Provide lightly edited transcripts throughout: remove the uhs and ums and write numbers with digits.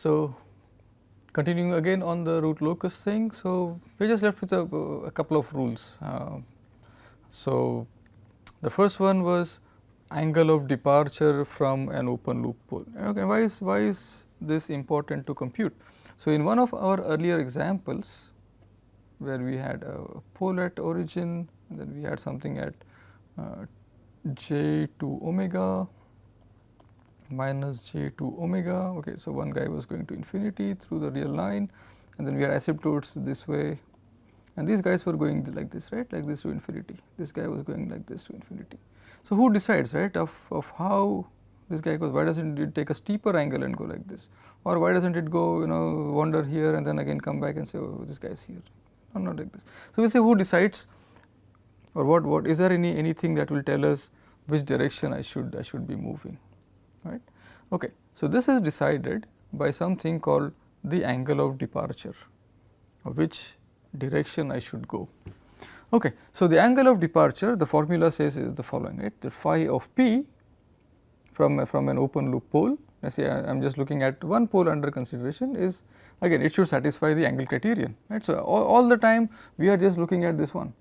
So, continuing again on the root locus thing. So, we just left with a couple of rules. So, the first one was angle of departure from an open loop pole. Okay, why is this important to compute? So, in one of our earlier examples where we had a pole at origin and then we had something at j to omega minus j to omega. Okay, so one guy was going to infinity through the real line and then we had asymptotes this way and these guys were going like this, right, like this to infinity. This guy was going like this to infinity. So, who decides, right, of how this guy goes? Why doesn't it take a steeper angle and go like this, or why doesn't it go, wander here and then again come back and say, oh, this guy is here, or not like this. So, we will say who decides, or what is there anything that will tell us which direction I should be moving, right? Okay. So, this is decided by something called the angle of departure, of which direction I should go. Okay. So, the angle of departure, the formula says is the following, right, the phi of p from an open loop pole. Let us say I am just looking at one pole under consideration, is again it should satisfy the angle criterion, right. So, all the time we are just looking at this one,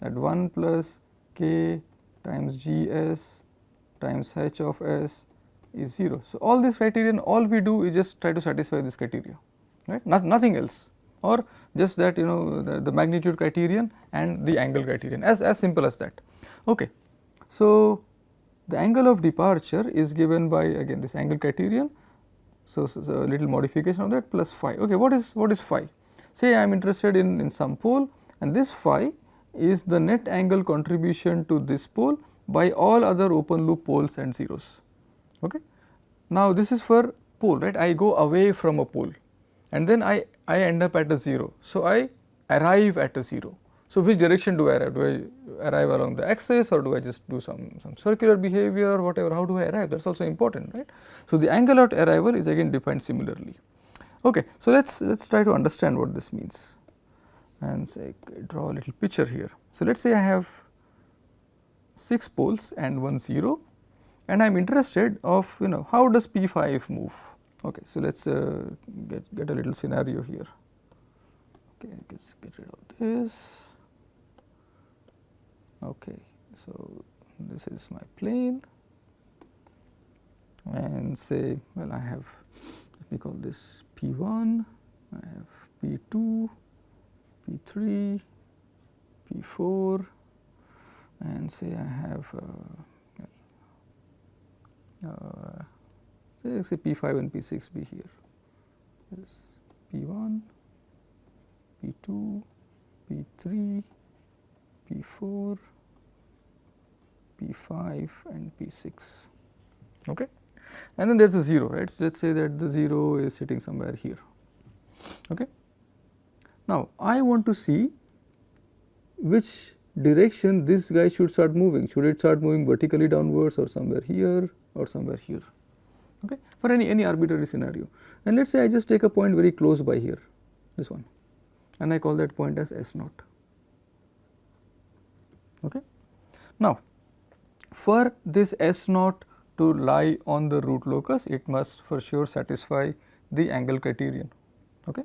that 1 plus k times g s times h of s is 0. So, all this criterion, all we do is just try to satisfy this criteria, right, nothing else, or just that the magnitude criterion and the angle criterion, as simple as that. Okay. So, the angle of departure is given by again this angle criterion. So, a little modification of that plus phi. Okay, what is phi? Say I am interested in some pole and this phi is the net angle contribution to this pole by all other open loop poles and zeros. Okay. Now, this is for pole, right, I go away from a pole and then I end up at a 0. So, I arrive at a 0. So, which direction do I arrive? Do I arrive along the axis or do I just do some circular behavior or whatever? How do I arrive? That is also important, right. So, the angle of arrival is again defined similarly. Okay. So, let us try to understand what this means and say draw a little picture here. So, let us say I have 6 poles and 1 0 and I am interested of how does P5 move. Okay. So, let us get a little scenario here. Okay, let's get rid of this. Okay. So, this is my plane and say, well, I have, let me call this P1, I have P2, P3, P4 and say I have say P5 and P6 be here. Yes. P1, P2, P3, P4, P5 and P6. Okay. And then there is a 0, right. So, let us say that the 0 is sitting somewhere here. Okay. Now, I want to see which direction this guy should start moving. Should it start moving vertically downwards or somewhere here or somewhere here, okay, for any arbitrary scenario. And let us say I just take a point very close by here, this one, and I call that point as S0. Okay. Now, for this S0 to lie on the root locus, it must for sure satisfy the angle criterion. Okay.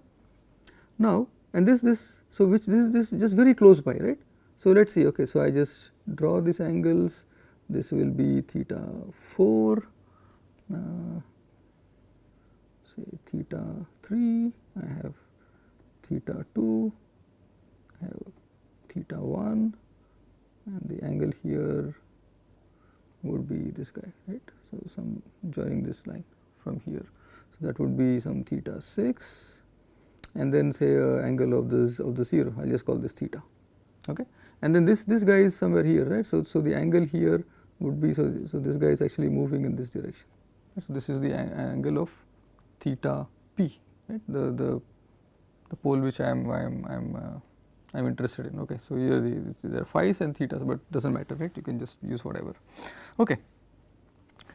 Now, and this so which this is just very close by, right. So, let us see. Okay. So, I just draw these angles. This will be theta 4, say theta 3, I have theta 2, I have theta 1 and the angle here would be this guy, right. So, some joining this line from here. So, that would be some theta 6 and then say angle of the 0, I will just call this theta. Okay. And then this guy is somewhere here, right. So, the angle here would be, so this guy is actually moving in this direction. So, this is the angle of theta p, right, the pole which I am interested in. Okay. So, here there are phis and thetas, but does not matter, right, you can just use whatever. Okay.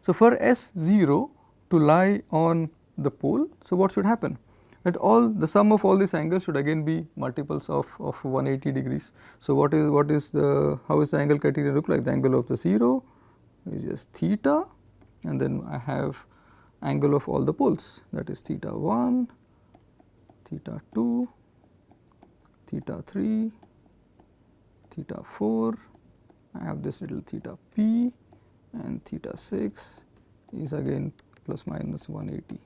So, for S0 to lie on the pole, so what should happen? That the sum of all these angles should again be multiples of 180 degrees. So, how is the angle criterion look like? The angle of the 0 is just theta and then I have angle of all the poles, that is theta 1, theta 2, theta 3, theta 4, I have this little theta p, and theta 6 is again plus minus 180,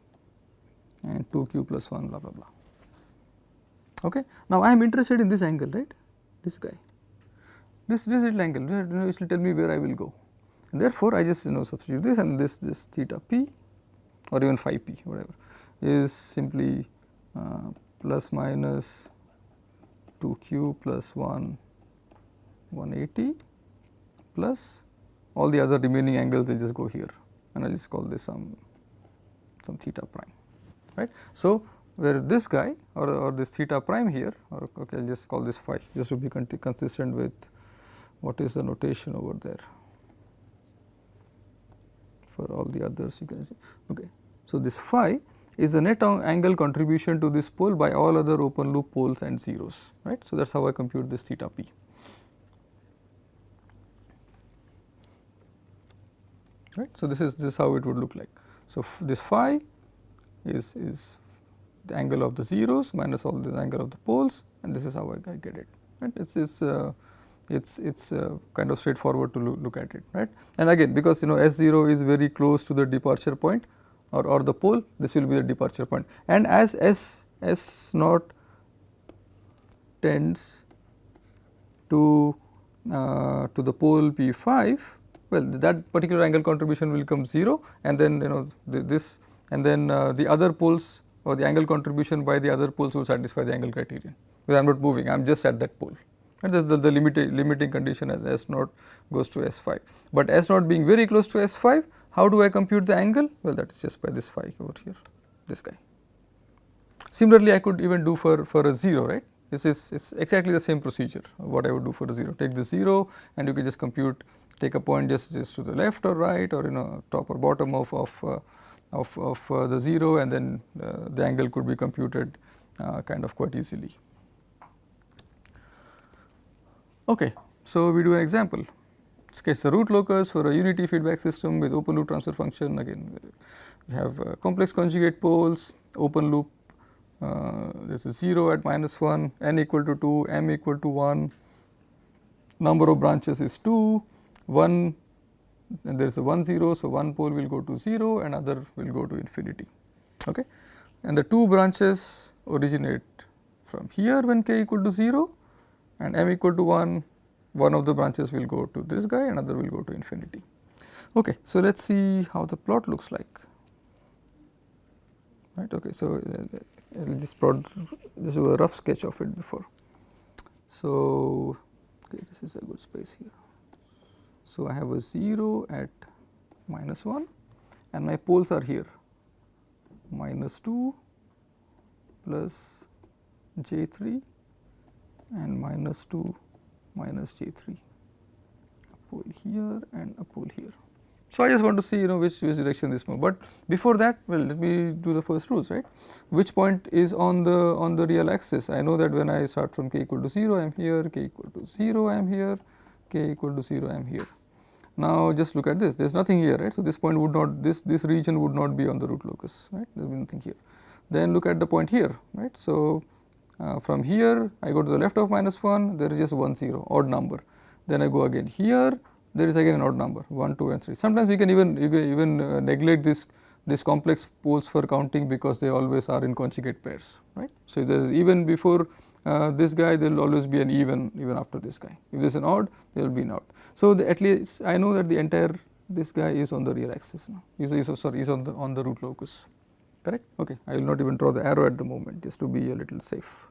and 2q plus 1 blah blah blah. Okay. Now, I am interested in this angle, right, this guy, this little angle, it will tell me where I will go, and therefore, I just substitute this, and this theta p or even phi p whatever is simply plus minus 2q plus 180 plus all the other remaining angles, they just go here, and I will just call this some theta prime, right. So, where this guy or this theta prime here, or okay, I will just call this phi just to be consistent with what is the notation over there. For all the others you can see, okay. So, this phi is the net angle contribution to this pole by all other open loop poles and zeros, right. So, that is how I compute this theta p. Right. So, this is how it would look like. So, this phi is the angle of the zeros minus all the angle of the poles, and this is how I get it, right. It's kind of straightforward to look at it, right. And again, because S0 is very close to the departure point or the pole, this will be the departure point, and as S naught tends to the pole P5, well, that particular angle contribution will become 0, and then this, and then the other poles or the angle contribution by the other poles will satisfy the angle criterion, because I am not moving, I am just at that pole, and that is the limiting condition as S naught goes to S5. But S naught being very close to S5, how do I compute the angle? Well, that is just by this phi over here, this guy. Similarly, I could even do for a 0, right. It's exactly the same procedure what I would do for a 0. Take the 0 and you can just compute, take a point just to the left or right, or top or bottom of the 0, and then the angle could be computed kind of quite easily. Okay. So, we do an example. Sketch the root locus for a unity feedback system with open loop transfer function. Again, we have complex conjugate poles, open loop, there is a 0 at -1, n equal to 2, m equal to 1, number of branches is 2, 1, and there is a 1 0. So, one pole will go to 0 and other will go to infinity, okay. And the two branches originate from here when k equal to 0, and m equal to 1, one of the branches will go to this guy, another will go to infinity. Okay. So, let us see how the plot looks like, right. Okay. So, I will just plot, this is a rough sketch of it before. So, okay, this is a good space here. So, I have a 0 at -1, and my poles are here -2 plus J3 and -2 minus J3, a pole here and a pole here. So, I just want to see which direction this move, but before that, well, let me do the first rules, right. Which point is on the real axis? I know that when I start from k equal to 0, I am here, k equal to 0, I am here, k equal to 0, I am here. Now, just look at this, there is nothing here, right. So, this point would not, this region would not be on the root locus, right, there will be nothing here. Then look at the point here, right. So, from here I go to the left of -1, there is just 1 0, odd number. Then I go again here, there is again an odd number 1 2 and 3. Sometimes we can even neglect this complex poles for counting, because they always are in conjugate pairs, right. So, there is even before this guy, there will always be an even after this guy. If there is an odd, there will be an odd. So, at least I know that the entire this guy is on the real axis now, is on the root locus, correct. Okay. I will not even draw the arrow at the moment, just to be a little safe.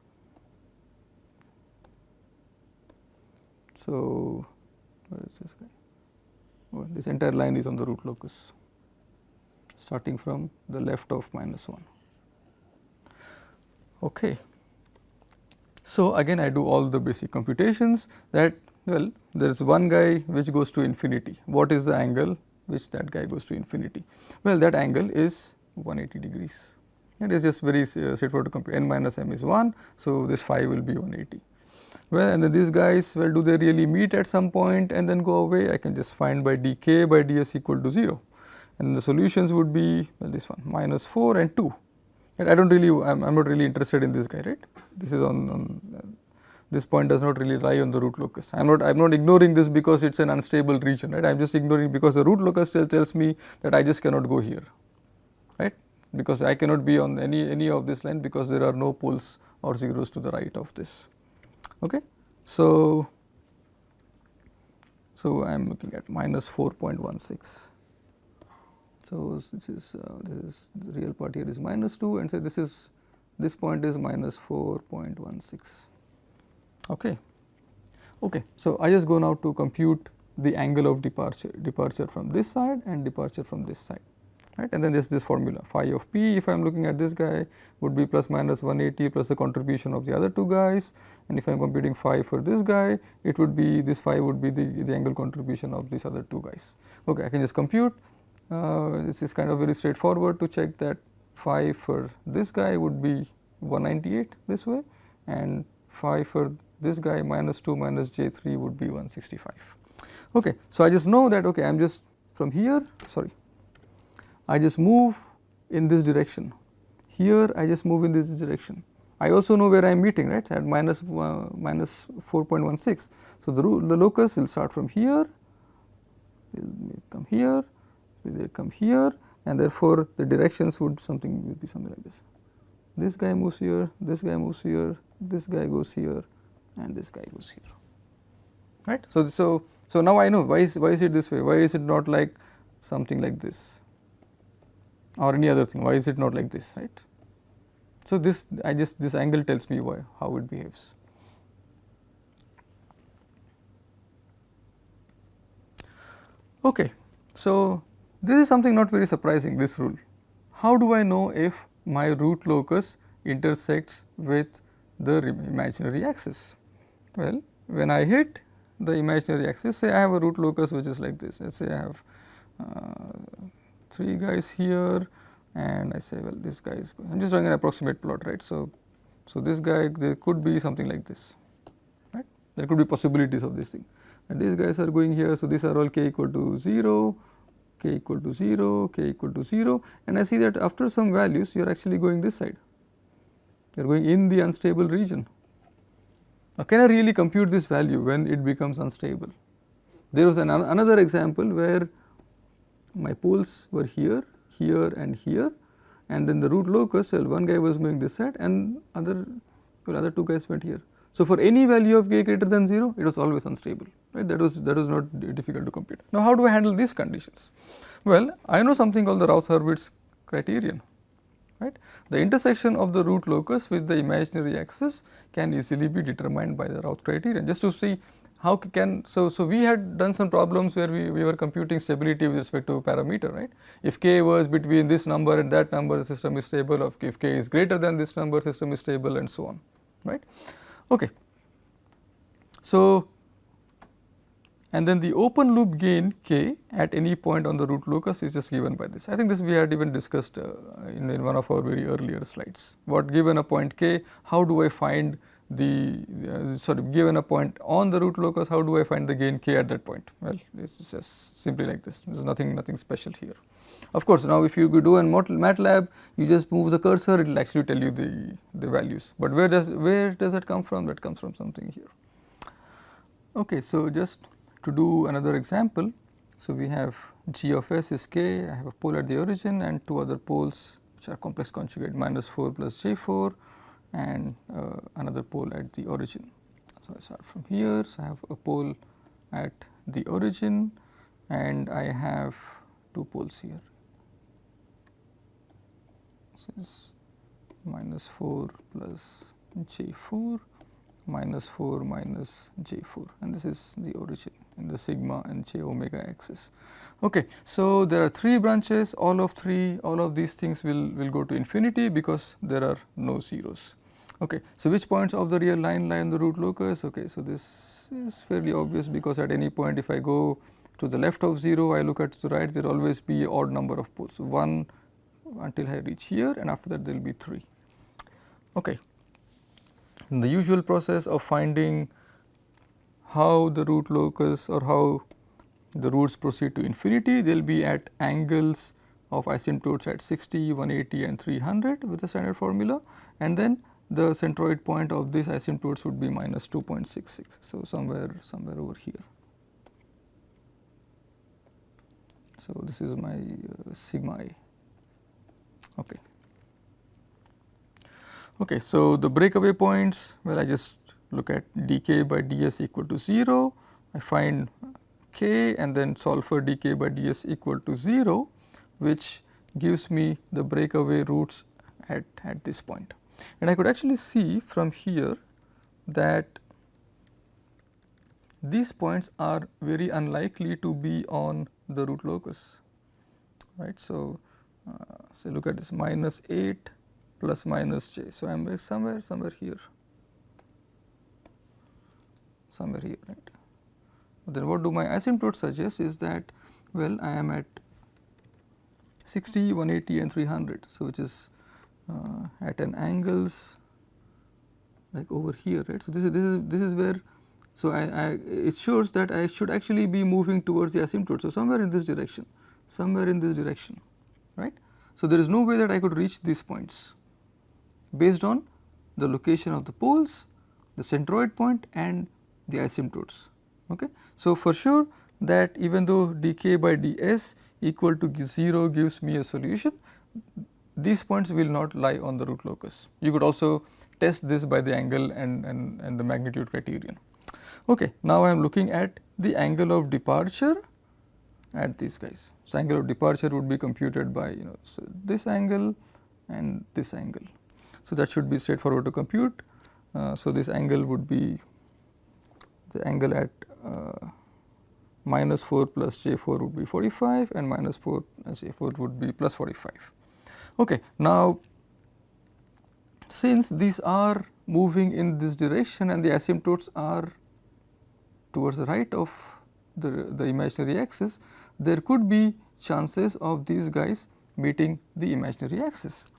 So, where is this guy? Well, this entire line is on the root locus, starting from the left of -1. Okay. So, again I do all the basic computations that, well, there is one guy which goes to infinity. What is the angle which that guy goes to infinity? Well, that angle is 180 degrees. It is just very straightforward to compute. N minus m is 1. So, this phi will be 180. Well, and then these guys, well, do they really meet at some point and then go away? I can just find by dk by ds equal to 0. and the solutions would be, well, this one minus 4 and 2. And I don't really, I'm not really interested in this guy, right? This is on this point does not really lie on the root locus. I'm not ignoring this because it's an unstable region, right? I'm just ignoring because the root locus still tells me that I just cannot go here, right? Because I cannot be on any of this line because there are no poles or zeros to the right of this. Okay, so I'm looking at minus 4.16. So this is the real part here is minus 2, and say this point is minus 4.16. Okay. Okay. So I just go now to compute the angle of departure from this side and departure from this side, right? And then there's this formula phi of p, if I am looking at this guy, would be plus minus 180 plus the contribution of the other two guys, and if I am computing phi for this guy, it would be this phi would be the angle contribution of these other two guys. Okay, I can just compute. This is kind of very straightforward to check that phi for this guy would be 198 this way, and phi for this guy minus 2 minus j3 would be 165. Okay, so I just know that, okay, I am just from here, sorry, I just move in this direction. Here I just move in this direction. I also know where I am meeting, right, at minus 4.16. So the locus will start from here, will come here, will come here, and therefore the directions would be something like this. This guy moves here, this guy moves here, this guy goes here, and this guy goes here, right? So now I know why is it this way? Why is it not like something like this or any other thing? Why is it not like this, right? So this angle tells me how it behaves. Okay, so this is something not very surprising, this rule. How do I know if my root locus intersects with the imaginary axis? Well, when I hit the imaginary axis, say I have a root locus which is like this. Let's say I have 3 guys here, and I say, well, this guy is going, I'm just drawing an approximate plot, right? So this guy, there could be something like this, right? There could be possibilities of this thing, and these guys are going here. So these are all k equal to 0, k equal to 0, k equal to 0, and I see that after some values you are actually going this side, you are going in the unstable region. Now, can I really compute this value when it becomes unstable? There was another example where my poles were here, here and here, and then the root locus, well, one guy was going this side and other 2 guys went here. So for any value of k greater than 0, it was always unstable, right? That was not difficult to compute. Now, how do I handle these conditions? Well, I know something called the Routh-Hurwitz criterion, right? The intersection of the root locus with the imaginary axis can easily be determined by the Routh criterion. Just to see how so we had done some problems where we were computing stability with respect to a parameter, right? If k was between this number and that number, the system is stable. If k is greater than this number, system is stable, and so on, right? Okay. So, and then the open loop gain k at any point on the root locus is just given by this. I think this we had even discussed in one of our very earlier slides. What given a point k, how do I find given a point on the root locus, how do I find the gain k at that point? Well, it's just simply like this. There is nothing special here. Of course, now if you do an MATLAB, you just move the cursor, it will actually tell you the values. But where does that come from? That comes from something here. Okay, so just to do another example, so we have g of s is k, I have a pole at the origin and 2 other poles which are complex conjugate minus 4 plus j4 and another pole at the origin. So I start from here, so I have a pole at the origin and I have 2 poles here. So this is minus 4 plus j4 minus 4 minus j4, and this is the origin in the sigma and j omega axis. Okay, so there are 3 branches, all of these things will go to infinity because there are no zeros. Okay, so which points of the real line lie on the root locus? Okay, so this is fairly obvious because at any point if I go to the left of 0, I look at the right, there will always be odd number of poles, so 1 until I reach here, and after that there will be 3. Okay. In the usual process of finding how the root locus or how the roots proceed to infinity, they will be at angles of asymptotes at 60, 180 and 300 with the standard formula, and then the centroid point of this asymptotes would be minus 2.66. So, somewhere over here. So, this is my sigma I. Okay. Okay, so the breakaway points, well, I just look at dk by ds equal to 0, I find k and then solve for dk by ds equal to 0, which gives me the breakaway roots at this point. And I could actually see from here that these points are very unlikely to be on the root locus, right. So, so look at this minus 8 plus minus j. So, I am somewhere here, right. Then what do my asymptotes suggest is that, well, I am at 60, 180 and 300. So, which is at an angles like over here, right. So, this is where, so it shows that I should actually be moving towards the asymptote. So, somewhere in this direction, right. So, there is no way that I could reach these points based on the location of the poles, the centroid point and the asymptotes. Okay. So, for sure that even though dk by ds equal to 0 gives me a solution, these points will not lie on the root locus. You could also test this by the angle and the magnitude criterion. Okay. Now, I am looking at the angle of departure at these guys. So, angle of departure would be computed by so this angle and this angle. So, that should be straightforward to compute. So, this angle would be the angle at minus 4 plus j4 would be 45 and minus 4 j4 would be plus 45. Okay. Now, since these are moving in this direction and the asymptotes are towards the right of the imaginary axis, there could be chances of these guys meeting the imaginary axis.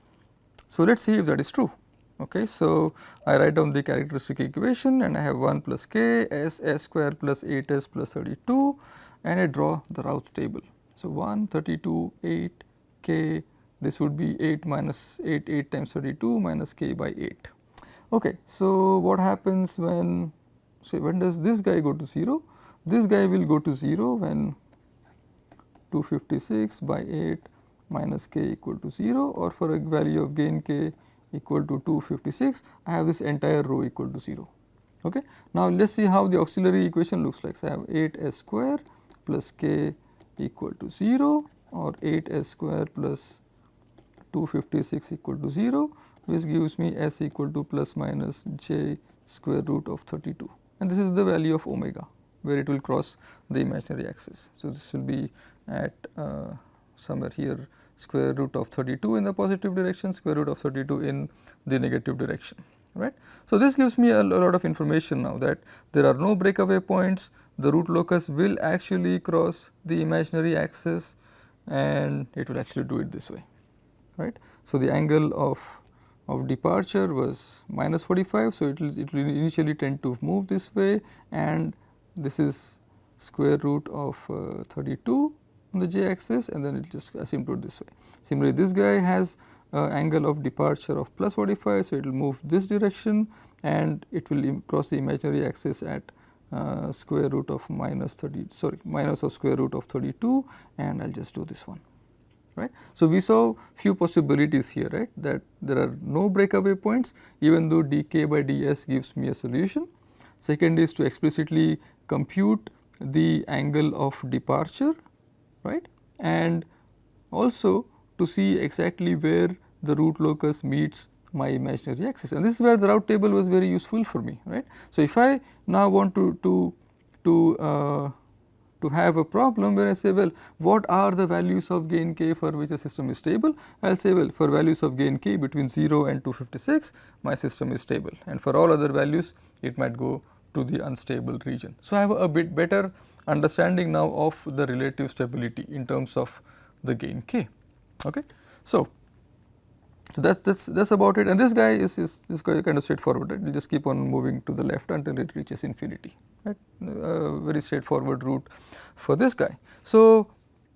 So, let us see if that is true. Okay. So, I write down the characteristic equation and I have 1 plus k s square plus 8s plus 32 and I draw the route table. So, 1 32 8 k, this would be 8 minus 8 times 32 minus k by 8. Okay. So, what happens when, say, when does this guy go to 0? This guy will go to 0 when 256 by 8 minus k equal to 0, or for a value of gain k equal to 256, I have this entire row equal to 0. Okay. Now, let us see how the auxiliary equation looks like. So, I have 8 s square plus k equal to 0 or 8 s square plus 256 equal to 0, which gives me s equal to plus minus j square root of 32, and this is the value of omega where it will cross the imaginary axis. So, this will be at somewhere here square root of 32 in the positive direction, square root of 32 in the negative direction, right. So, this gives me a lot of information now that there are no breakaway points, the root locus will actually cross the imaginary axis and it will actually do it this way, right. So, the angle of departure was minus 45. So, it will initially tend to move this way, and this is square root of 32 on the j axis, and then it just asymptote this way. Similarly, this guy has angle of departure of plus 45. So, it will move this direction and it will cross the imaginary axis at square root of minus of square root of 32, and I will just do this one, right. So, we saw few possibilities here, right, that there are no breakaway points even though dk by ds gives me a solution. Second is to explicitly compute the angle of departure, right, and also to see exactly where the root locus meets my imaginary axis, and this is where the route table was very useful for me, right. So, if I now want to have a problem where I say, well, what are the values of gain k for which a system is stable? I will say, well, for values of gain k between 0 and 256, my system is stable, and for all other values it might go to the unstable region. So, I have a bit better understanding now of the relative stability in terms of the gain k. Okay. So, So that's about it, and this guy is kind of straightforward. Right? We'll just keep on moving to the left until it reaches infinity. Right? Very straightforward route for this guy. So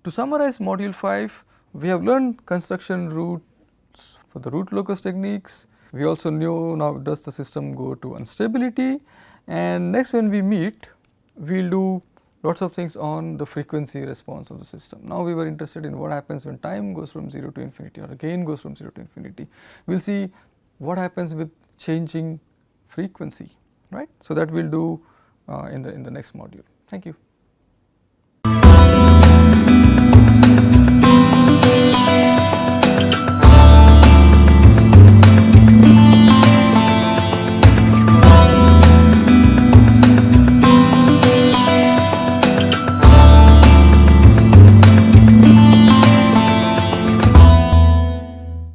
to summarize module 5, we have learned construction routes for the root locus techniques. We also knew now does the system go to instability, and next when we meet, we'll do lots of things on the frequency response of the system. Now we were interested in what happens when time goes from 0 to infinity or the gain goes from 0 to infinity. We will see what happens with changing frequency, right. So that we will do in the next module. Thank you.